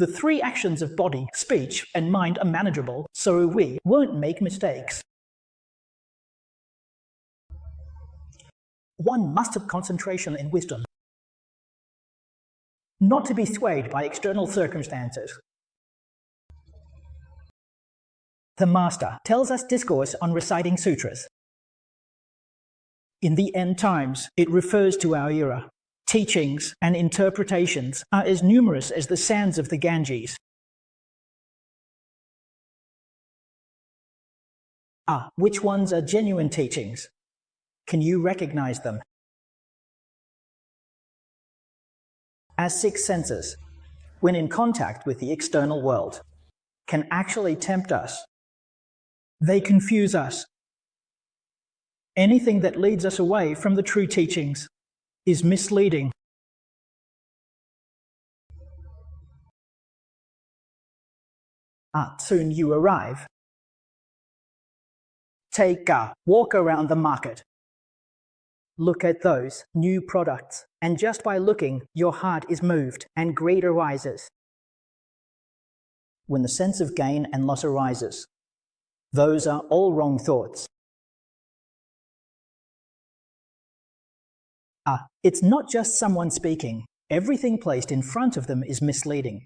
The three actions of body, speech, and mind are manageable, so we won't make mistakes. One must have concentration and wisdom, not to be swayed by external circumstances. The Master tells us discourse on reciting sutras. In the end times, it refers to our era. Teachings and interpretations are as numerous as the sands of the Ganges. Which ones are genuine teachings? Can you recognize them? Our six senses, when in contact with the external world, can actually tempt us. They confuse us. Anything that leads us away from the true teachings is misleading. Soon you arrive. Take a walk around the market. Look at those new products, and just by looking, your heart is moved and greed arises. When the sense of gain and loss arises, those are all wrong thoughts. It's not just someone speaking. Everything placed in front of them is misleading.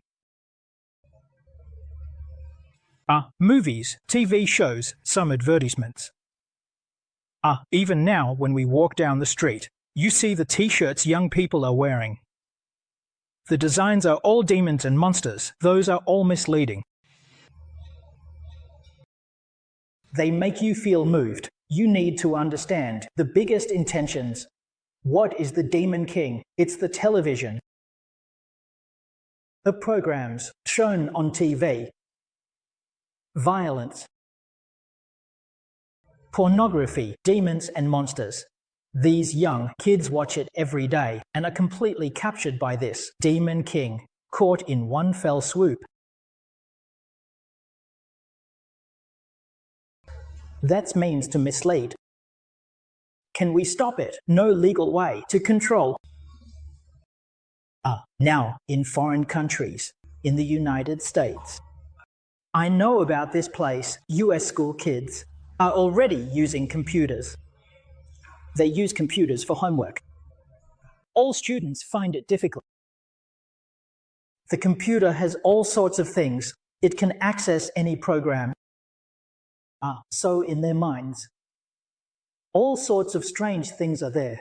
Movies, TV shows, some advertisements. Even now, when we walk down the street, you see the t-shirts young people are wearing. The designs are all demons and monsters. Those are all misleading. They make you feel moved. You need to understand the biggest intentions. What is the demon king? It's the television. The programs shown on TV. Violence. Pornography, demons and monsters. These young kids watch it every day and are completely captured by this demon king, caught in one fell swoop. That means to mislead. Can we stop it? No legal way to control. Now, in foreign countries, in the United States. I know about this place. US school kids are already using computers. They use computers for homework. All students find it difficult. The computer has all sorts of things. It can access any program. So in their minds, all sorts of strange things are there.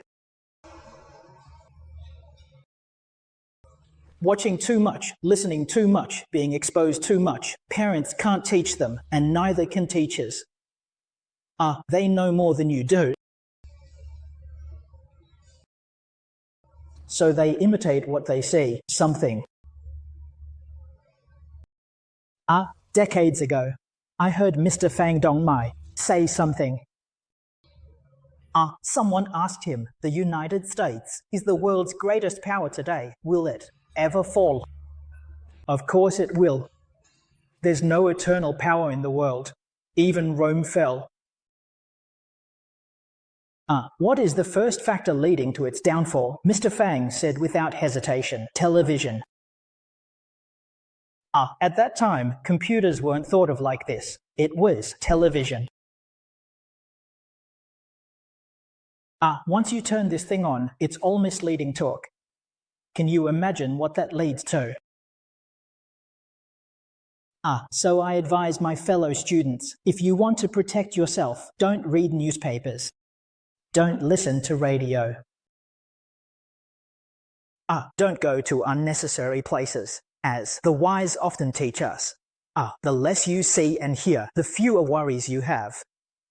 Watching too much, listening too much, being exposed too much. Parents can't teach them, and neither can teachers. They know more than you do. So they imitate what they see, something. Decades ago, I heard Mr. Fang Dongmai say something. Someone asked him, the United States is the world's greatest power today. Will it ever fall? Of course it will. There's no eternal power in the world. Even Rome fell. What is the first factor leading to its downfall? Mr. Fang said without hesitation, television. At that time, computers weren't thought of like this. It was television. Once you turn this thing on, it's all misleading talk. Can you imagine what that leads to? So I advise my fellow students, if you want to protect yourself, don't read newspapers. Don't listen to radio. Don't go to unnecessary places, as the wise often teach us. The less you see and hear, the fewer worries you have.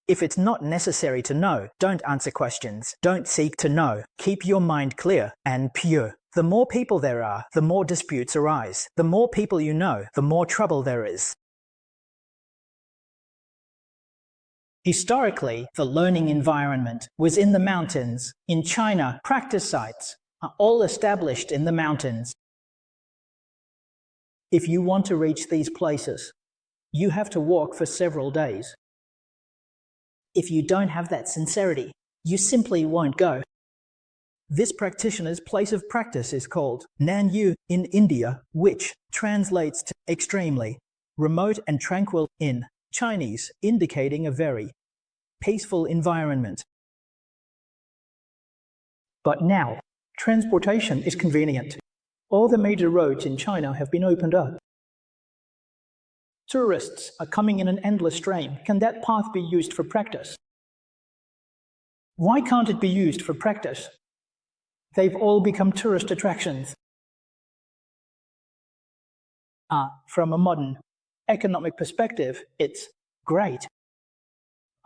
If it's not necessary to know, don't answer questions. Don't seek to know. Keep your mind clear and pure. The more people there are, the more disputes arise. The more people you know, the more trouble there is. Historically, the learning environment was in the mountains. In China, practice sites are all established in the mountains. If you want to reach these places, you have to walk for several days. If you don't have that sincerity, you simply won't go. This practitioner's place of practice is called Nanyu in India, which translates to extremely remote and tranquil in Chinese, indicating a very peaceful environment. But now, transportation is convenient. All the major roads in China have been opened up. Tourists are coming in an endless stream. Can that path be used for practice? Why can't it be used for practice? They've all become tourist attractions. From a modern economic perspective, it's great.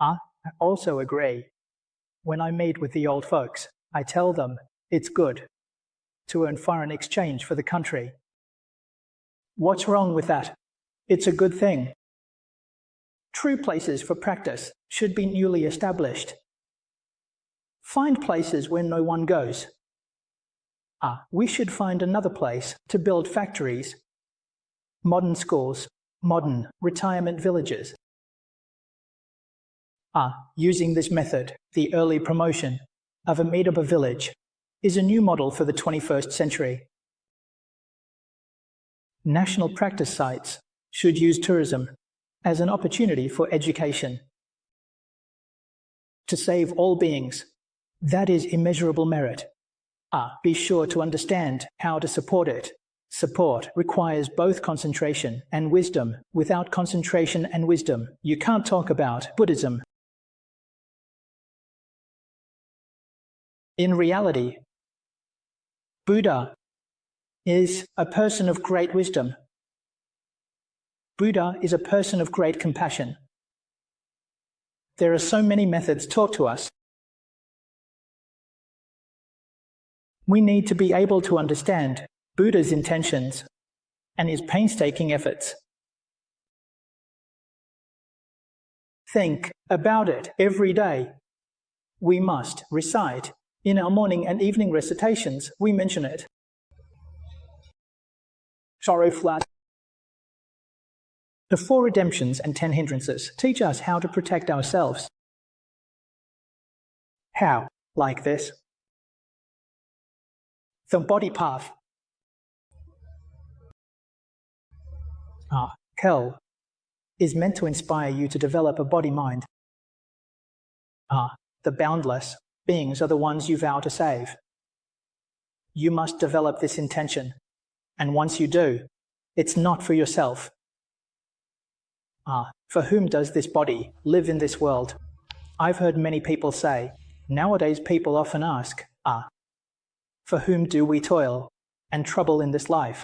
I also agree. When I meet with the old folks, I tell them it's good to earn foreign exchange for the country. What's wrong with that? It's a good thing. True places for practice should be newly established. Find places where no one goes. We should find another place to build factories, modern schools, modern retirement villages. Using this method, the early promotion of a made-up village is a new model for the 21st century. National practice sites should use tourism as an opportunity for education. To save all beings, that is immeasurable merit. Be sure to understand how to support it. Support requires both concentration and wisdom. Without concentration and wisdom, you can't talk about Buddhism. In reality, Buddha is a person of great wisdom. Buddha is a person of great compassion. There are so many methods taught to us. We need to be able to understand Buddha's intentions and his painstaking efforts. Think about it every day. We must recite. In our morning and evening recitations, we mention it. Sorrow flat. The 4 redemptions and 10 hindrances teach us how to protect ourselves. How? Like this. The body path. Kel is meant to inspire you to develop a body-mind. The boundless beings are the ones you vow to save. You must develop this intention, and once you do, it's not for yourself. For whom does this body live in this world? I've heard many people say, nowadays people often ask, for whom do we toil and trouble in this life?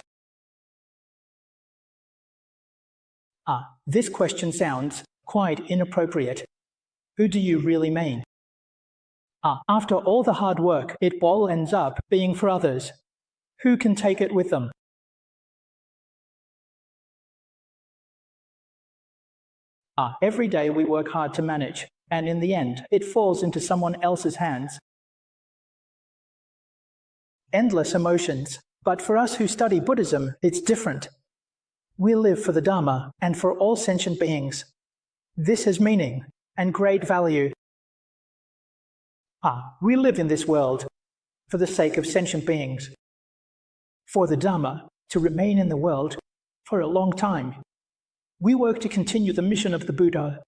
This question sounds quite inappropriate. Who do you really mean? After all the hard work, it all ends up being for others. Who can take it with them? Every day we work hard to manage, and in the end, it falls into someone else's hands. Endless emotions. But for us who study Buddhism, it's different. We live for the Dharma and for all sentient beings. This has meaning and great value. We live in this world for the sake of sentient beings, for the Dharma to remain in the world for a long time. We work to continue the mission of the Buddha.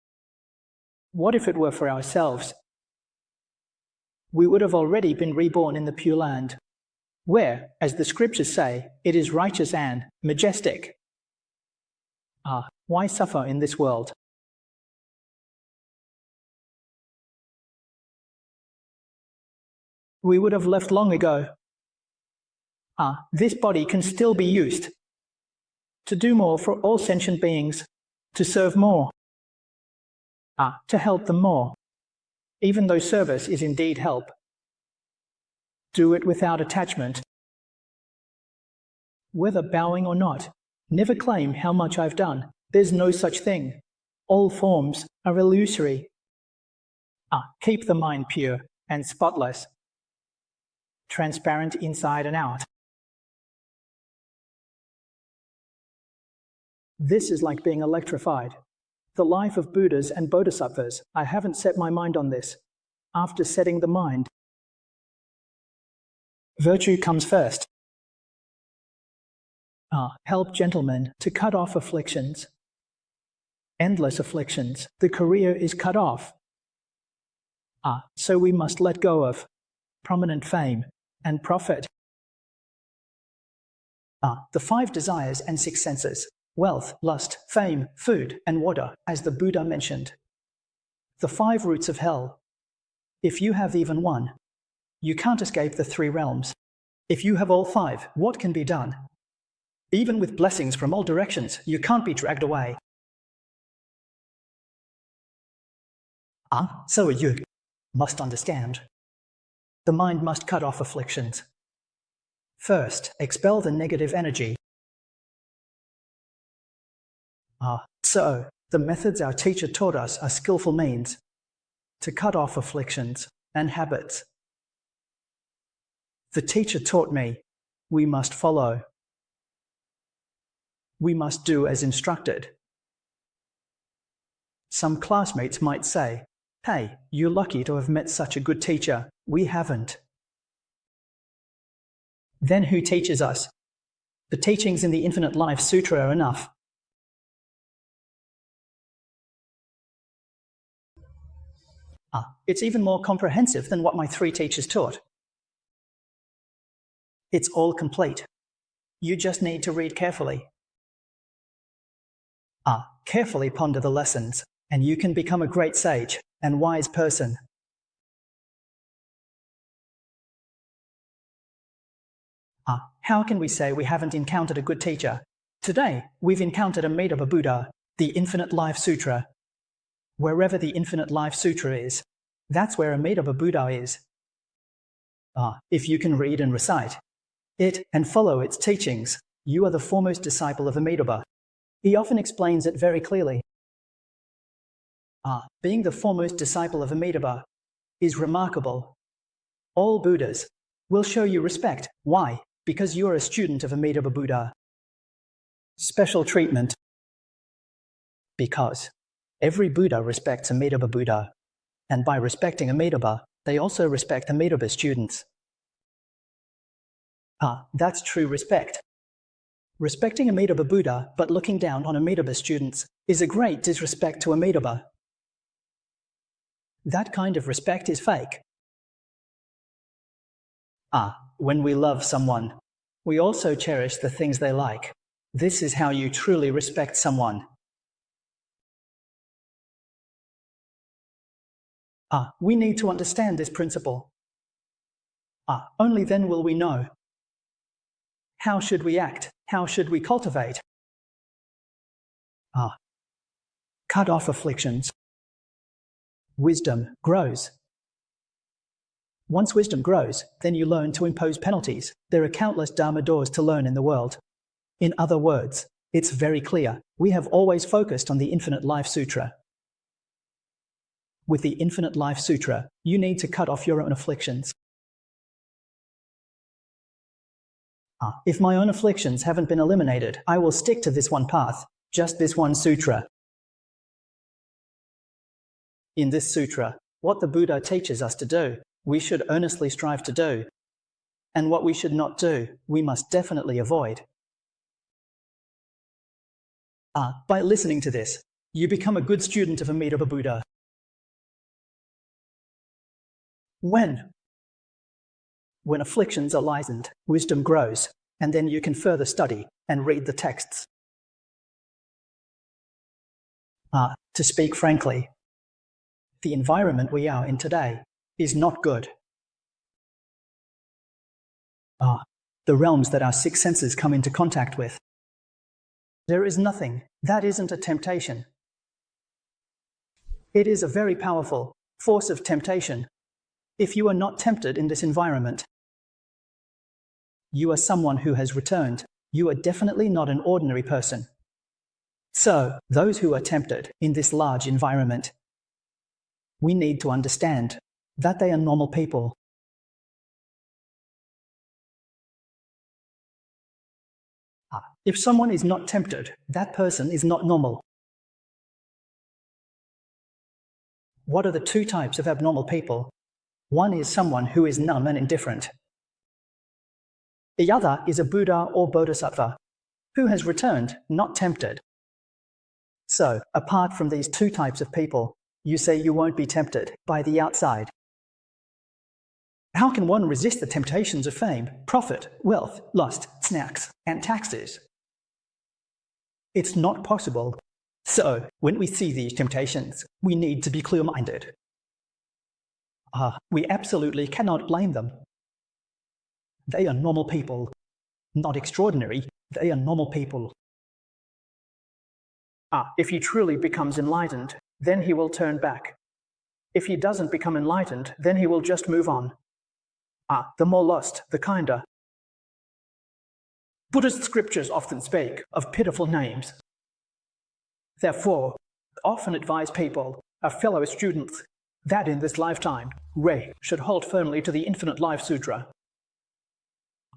What if it were for ourselves? We would have already been reborn in the Pure Land, where, as the scriptures say, it is righteous and majestic. Why suffer in this world? We would have left long ago. This body can still be used to do more for all sentient beings, to serve more, to help them more, even though service is indeed help. Do it without attachment. Whether bowing or not, never claim how much I've done. There's no such thing. All forms are illusory. Keep the mind pure and spotless, transparent inside and out. This is like being electrified. The life of Buddhas and Bodhisattvas. I haven't set my mind on this. After setting the mind, Virtue comes first. Help gentlemen to cut off afflictions. Endless afflictions. The career is cut off. So we must let go of prominent fame and profit. The 5 desires and 6 senses: wealth, lust, fame, food, and water, as the Buddha mentioned. The 5 roots of hell. If you have even one, you can't escape the 3 realms. If you have all 5, what can be done? Even with blessings from all directions, you can't be dragged away. So you must understand. The mind must cut off afflictions. First, expel the negative energy. So the methods our teacher taught us are skillful means to cut off afflictions and habits. The teacher taught me we must follow. We must do as instructed. Some classmates might say, "Hey, you're lucky to have met such a good teacher. We haven't." Then who teaches us? The teachings in the Infinite Life Sutra are enough. It's even more comprehensive than what my 3 teachers taught. It's all complete. You just need to read carefully. Carefully ponder the lessons, and you can become a great sage and wise person. How can we say we haven't encountered a good teacher? Today, we've encountered Amitabha Buddha, the Infinite Life Sutra. Wherever the Infinite Life Sutra is, that's where Amitabha Buddha is. If you can read and recite it and follow its teachings, you are the foremost disciple of Amitabha. He often explains it very clearly. Being the foremost disciple of Amitabha is remarkable. All Buddhas will show you respect. Why? Because you are a student of Amitabha Buddha. Special treatment. Because every Buddha respects Amitabha Buddha, and by respecting Amitabha, they also respect Amitabha's students. That's true respect. Respecting Amitabha Buddha but looking down on Amitabha's students is a great disrespect to Amitabha. That kind of respect is fake. When we love someone, we also cherish the things they like. This is how you truly respect someone. We need to understand this principle. Only then will we know. How should we act? How should we cultivate? Cut off afflictions. Wisdom grows. Once wisdom grows, then you learn to impose penalties. There are countless Dharma doors to learn in the world. In other words, it's very clear. We have always focused on the Infinite Life Sutra. With the Infinite Life Sutra, you need to cut off your own afflictions. If my own afflictions haven't been eliminated, I will stick to this one path, just this one sutra. In this sutra, what the Buddha teaches us to do, we should earnestly strive to do. And what we should not do, we must definitely avoid. By listening to this, you become a good student of Amitabha Buddha. When afflictions are lightened, wisdom grows, and then you can further study and read the texts. To speak frankly, the environment we are in today is not good. The realms that our 6 senses come into contact with. There is nothing that isn't a temptation. It is a very powerful force of temptation. If you are not tempted in this environment, you are someone who has returned. You are definitely not an ordinary person. So, those who are tempted in this large environment, we need to understand that they are normal people. If someone is not tempted, that person is not normal. What are the 2 types of abnormal people? One is someone who is numb and indifferent. The other is a Buddha or Bodhisattva who has returned, not tempted. So, apart from these two types of people, you say you won't be tempted by the outside. How can one resist the temptations of fame, profit, wealth, lust, snacks, and taxes? It's not possible. So, when we see these temptations, we need to be clear-minded. We absolutely cannot blame them. They are normal people. Not extraordinary, they are normal people. If he truly becomes enlightened, then he will turn back. If he doesn't become enlightened, then he will just move on. The more lost, the kinder. Buddhist scriptures often speak of pitiful names. Therefore, I often advise people, our fellow students, that in this lifetime, Ray should hold firmly to the Infinite Life Sutra.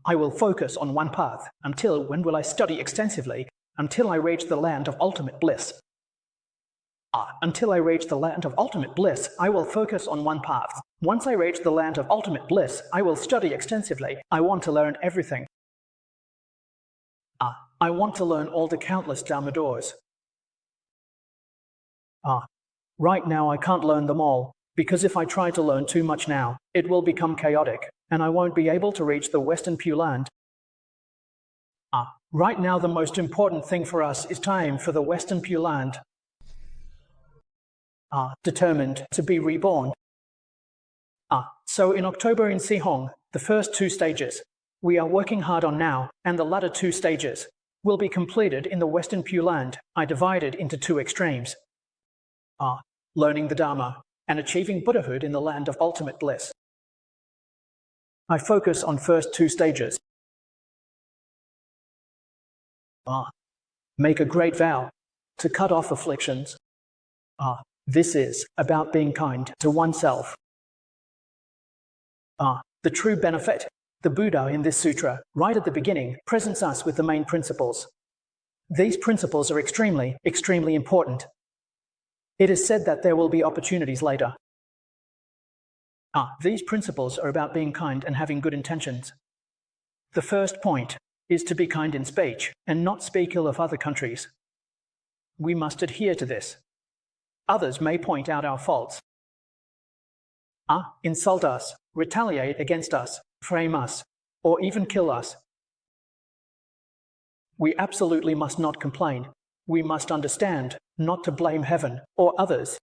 I will focus on one path until when will I study extensively, until I reach the land of ultimate bliss. Until I reach the land of ultimate bliss, I will focus on one path. Once I reach the land of ultimate bliss, I will study extensively. I want to learn everything. I want to learn all the countless Dharma doors. Right now I can't learn them all, because if I try to learn too much now, it will become chaotic, and I won't be able to reach the Western Pure Land. Right now the most important thing for us is time for the Western Pure Land. Determined to be reborn. So in October in Sihong, the first two stages we are working hard on now, and the latter two stages will be completed in the Western Pure Land. I divided into two extremes. Learning the Dharma and achieving Buddhahood in the land of ultimate bliss. I focus on first two stages. Make a great vow to cut off afflictions. This is about being kind to oneself. The true benefit, the Buddha in this sutra, right at the beginning, presents us with the main principles. These principles are extremely, extremely important. It is said that there will be opportunities later. These principles are about being kind and having good intentions. The first point is to be kind in speech and not speak ill of other countries. We must adhere to this. Others may point out our faults. Insult us, retaliate against us, frame us, or even kill us. We absolutely must not complain. We must understand not to blame heaven or others.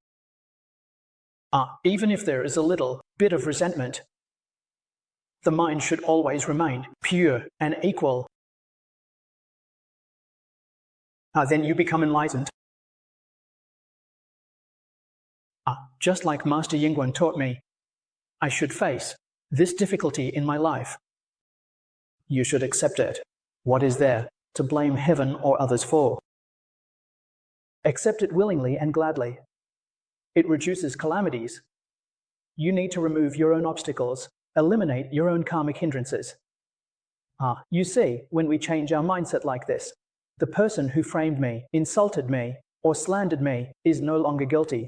Even if there is a little bit of resentment, the mind should always remain pure and equal. Then you become enlightened. Just like Master Yingguan taught me, I should face this difficulty in my life. You should accept it. What is there to blame heaven or others for? Accept it willingly and gladly. It reduces calamities. You need to remove your own obstacles, eliminate your own karmic hindrances. You see, when we change our mindset like this, the person who framed me, insulted me, or slandered me is no longer guilty.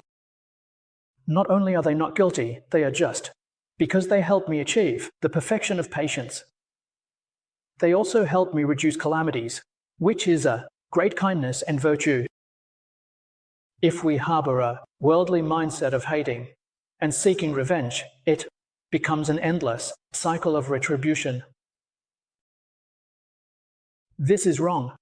Not only are they not guilty, they are just, because they helped me achieve the perfection of patience. They also helped me reduce calamities, which is a great kindness and virtue. If we harbor a worldly mindset of hating and seeking revenge, it becomes an endless cycle of retribution. This is wrong.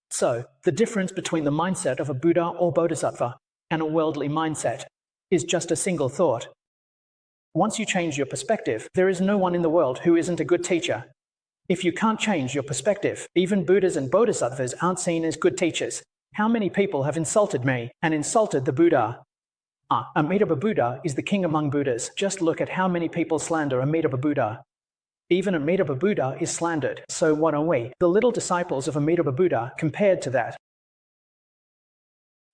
So, the difference between the mindset of a Buddha or Bodhisattva and a worldly mindset is just a single thought. Once you change your perspective, there is no one in the world who isn't a good teacher. If you can't change your perspective, even Buddhas and Bodhisattvas aren't seen as good teachers. How many people have insulted me and insulted the Buddha? Amitabha Buddha is the king among Buddhas. Just look at how many people slander Amitabha Buddha. Even Amitabha Buddha is slandered. So what are we, the little disciples of Amitabha Buddha, compared to that?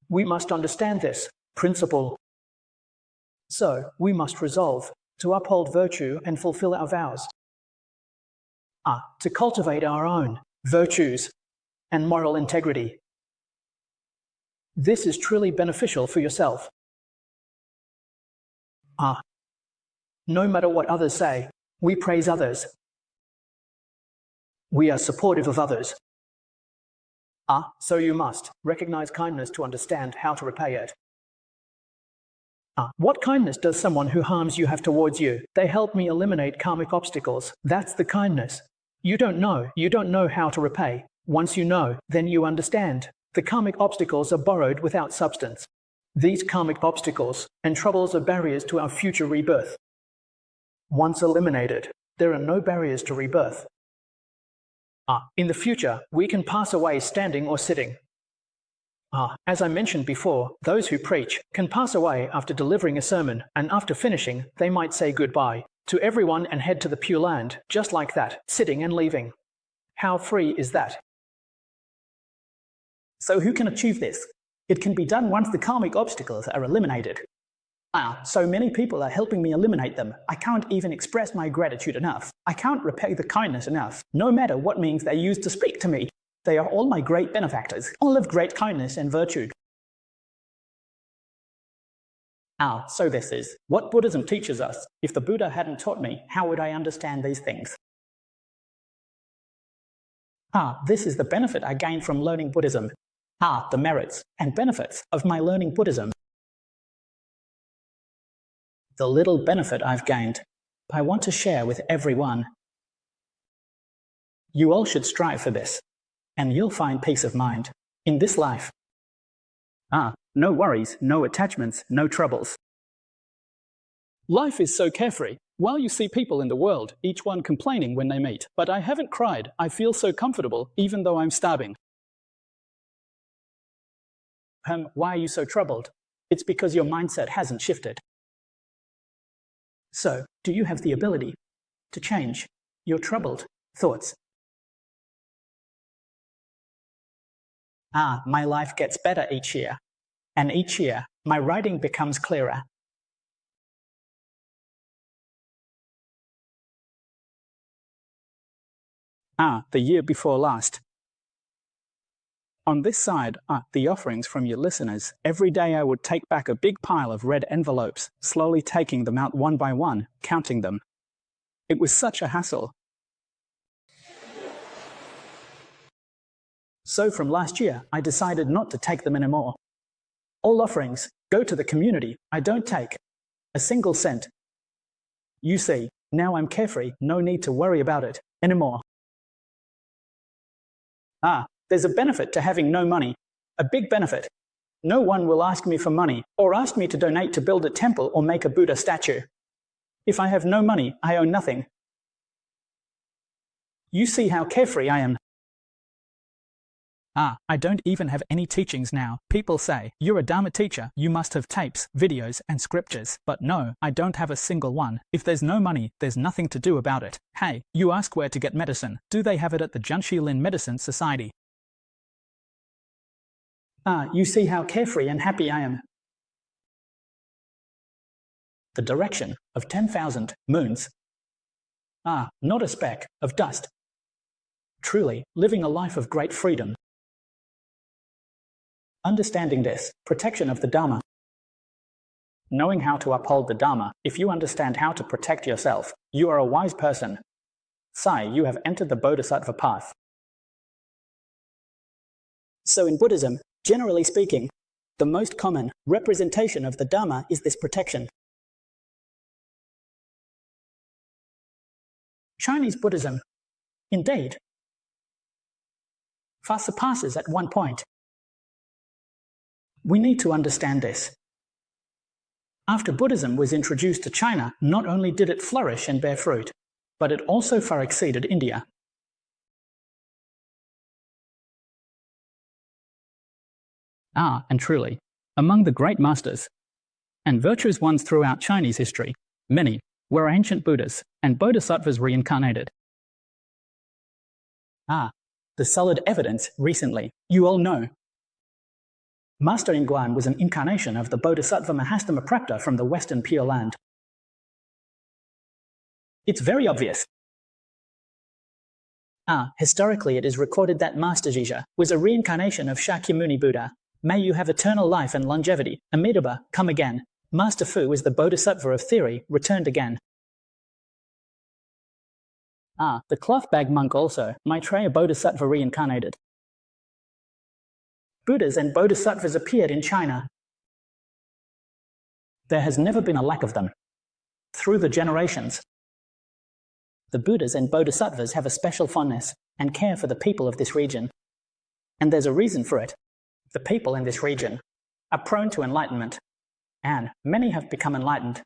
We must understand this principle. So we must resolve to uphold virtue and fulfill our vows. To cultivate our own virtues and moral integrity. This is truly beneficial for yourself. No matter what others say, we praise others. We are supportive of others. So you must recognize kindness to understand how to repay it. What kindness does someone who harms you have towards you? They help me eliminate karmic obstacles. That's the kindness. You don't know how to repay. Once you know, then you understand. The karmic obstacles are borrowed without substance. These karmic obstacles and troubles are barriers to our future rebirth. Once eliminated, there are no barriers to rebirth. In the future, we can pass away standing or sitting. As I mentioned before, those who preach can pass away after delivering a sermon, and after finishing, they might say goodbye to everyone and head to the Pure Land, just like that, sitting and leaving. How free is that? So who can achieve this? It can be done once the karmic obstacles are eliminated. So many people are helping me eliminate them. I can't even express my gratitude enough. I can't repay the kindness enough, no matter what means they use to speak to me. They are all my great benefactors, all of great kindness and virtue. So this is what Buddhism teaches us. If the Buddha hadn't taught me, how would I understand these things? This is the benefit I gained from learning Buddhism. The merits and benefits of my learning Buddhism. The little benefit I've gained, I want to share with everyone. You all should strive for this, and you'll find peace of mind in this life. No worries, no attachments, no troubles. Life is so carefree. While you see people in the world, each one complaining when they meet, but I haven't cried. I feel so comfortable, even though I'm starving. Why are you so troubled? It's because your mindset hasn't shifted. So, do you have the ability to change your troubled thoughts? My life gets better each year, and each year my writing becomes clearer. The year before last. On this side are the offerings from your listeners. Every day I would take back a big pile of red envelopes, slowly taking them out one by one, counting them. It was such a hassle. So from last year, I decided not to take them anymore. All offerings go to the community. I don't take a single cent. You see, now I'm carefree, no need to worry about it anymore. There's a benefit to having no money, a big benefit. No one will ask me for money or ask me to donate to build a temple or make a Buddha statue. If I have no money, I own nothing. You see how carefree I am. I don't even have any teachings now. People say, you're a Dharma teacher, you must have tapes, videos, and scriptures. But no, I don't have a single one. If there's no money, there's nothing to do about it. Hey, you ask where to get medicine. Do they have it at the Junshi Lin Medicine Society? You see how carefree and happy I am. The direction of 10,000 moons. Not a speck of dust. Truly, living a life of great freedom. Understanding this, protection of the Dharma. Knowing how to uphold the Dharma, if you understand how to protect yourself, you are a wise person. Sai, you have entered the Bodhisattva path. So in Buddhism, generally speaking, the most common representation of the Dharma is this protection. Chinese Buddhism, indeed, far surpasses at one point. We need to understand this. After Buddhism was introduced to China, not only did it flourish and bear fruit, but it also far exceeded India. And truly, among the great masters and virtuous ones throughout Chinese history, many were ancient Buddhas and Bodhisattvas reincarnated. The solid evidence recently, you all know. Master Ingguan was an incarnation of the Bodhisattva Mahastama from the Western Pure Land. It's very obvious. Historically it is recorded that Master Jija was a reincarnation of Shakyamuni Buddha. May you have eternal life and longevity. Amitabha, come again. Master Fu was the Bodhisattva of theory, returned again. The cloth bag monk also, Maitreya Bodhisattva reincarnated. Buddhas and Bodhisattvas appeared in China. There has never been a lack of them. Through the generations, the Buddhas and Bodhisattvas have a special fondness and care for the people of this region. And there's a reason for it. The people in this region are prone to enlightenment, and many have become enlightened.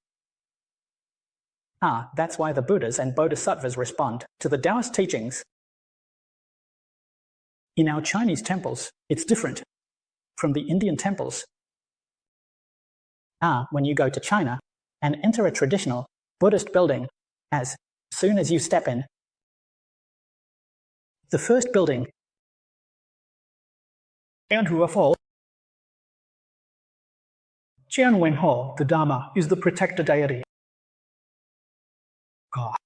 That's why the Buddhas and Bodhisattvas respond to the Taoist teachings. In our Chinese temples, it's different from the Indian temples. When you go to China and enter a traditional Buddhist building, as soon as you step in, the first building, Jianhuo, Jianwenho, the Dharma, is the protector deity.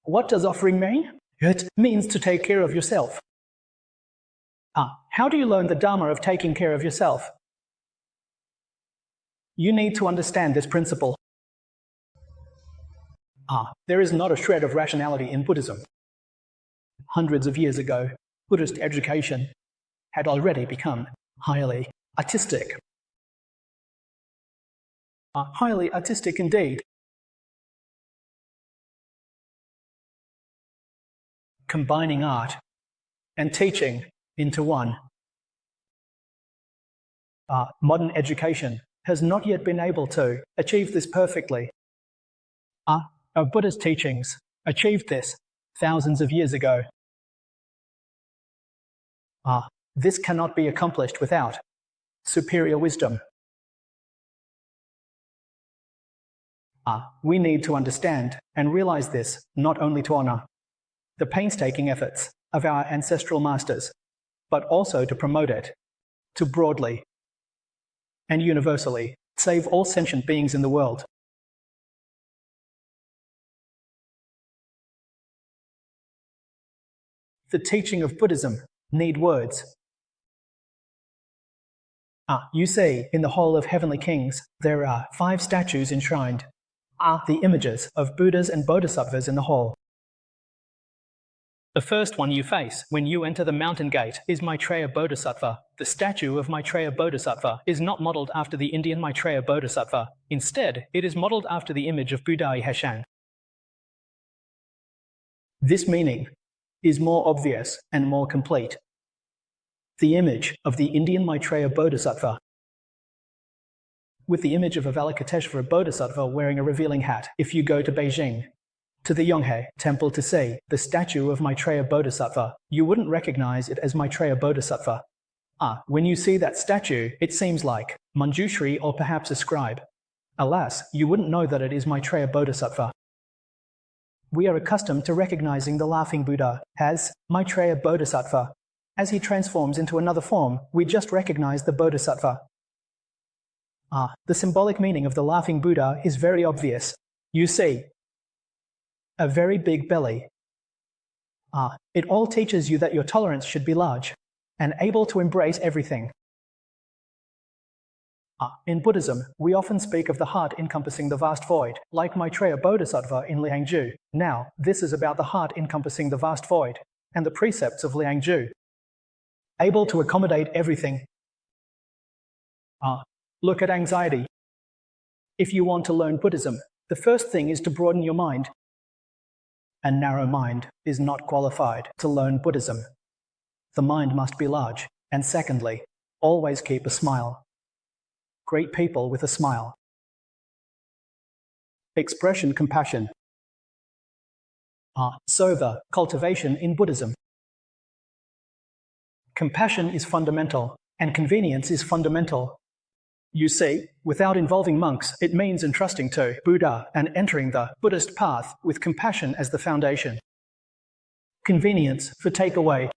What does offering mean? It means to take care of yourself. How do you learn the Dharma of taking care of yourself? You need to understand this principle. There is not a shred of rationality in Buddhism. Hundreds of years ago, Buddhist education had already become highly artistic. Highly artistic indeed. Combining art and teaching into one. Modern education has not yet been able to achieve this perfectly. Our Buddha's teachings achieved this thousands of years ago. This cannot be accomplished without superior wisdom. We need to understand and realize this not only to honor the painstaking efforts of our ancestral masters, but also to promote it, to broadly and universally save all sentient beings in the world. The teaching of Buddhism need words. You see, in the Hall of Heavenly Kings, there are 5 statues enshrined. The images of Buddhas and Bodhisattvas in the hall. The first one you face when you enter the mountain gate is Maitreya Bodhisattva. The statue of Maitreya Bodhisattva is not modeled after the Indian Maitreya Bodhisattva. Instead, it is modeled after the image of Budai Heshang. This meaning is more obvious and more complete. The image of the Indian Maitreya Bodhisattva with the image of Avalokiteshvara Bodhisattva wearing a revealing hat. If you go to Beijing, to the Yonghe temple to see the statue of Maitreya Bodhisattva, you wouldn't recognize it as Maitreya Bodhisattva. When you see that statue, it seems like Manjushri or perhaps a scribe. Alas, you wouldn't know that it is Maitreya Bodhisattva. We are accustomed to recognizing the laughing Buddha as Maitreya Bodhisattva. As he transforms into another form, we just recognize the Bodhisattva. The symbolic meaning of the laughing Buddha is very obvious. You see a very big belly. It all teaches you that your tolerance should be large and able to embrace everything. In Buddhism, we often speak of the heart encompassing the vast void, like Maitreya Bodhisattva in Liangzhu. Now, this is about the heart encompassing the vast void and the precepts of Liangzhu, able to accommodate everything. Look at anxiety. If you want to learn Buddhism, the first thing is to broaden your mind. A narrow mind is not qualified to learn Buddhism. The mind must be large. And secondly, always keep a smile. Great people with a smile. Expression compassion. Sova, cultivation in Buddhism. Compassion is fundamental, and convenience is fundamental. You see, without involving monks, it means entrusting to Buddha and entering the Buddhist path with compassion as the foundation. Convenience for takeaway.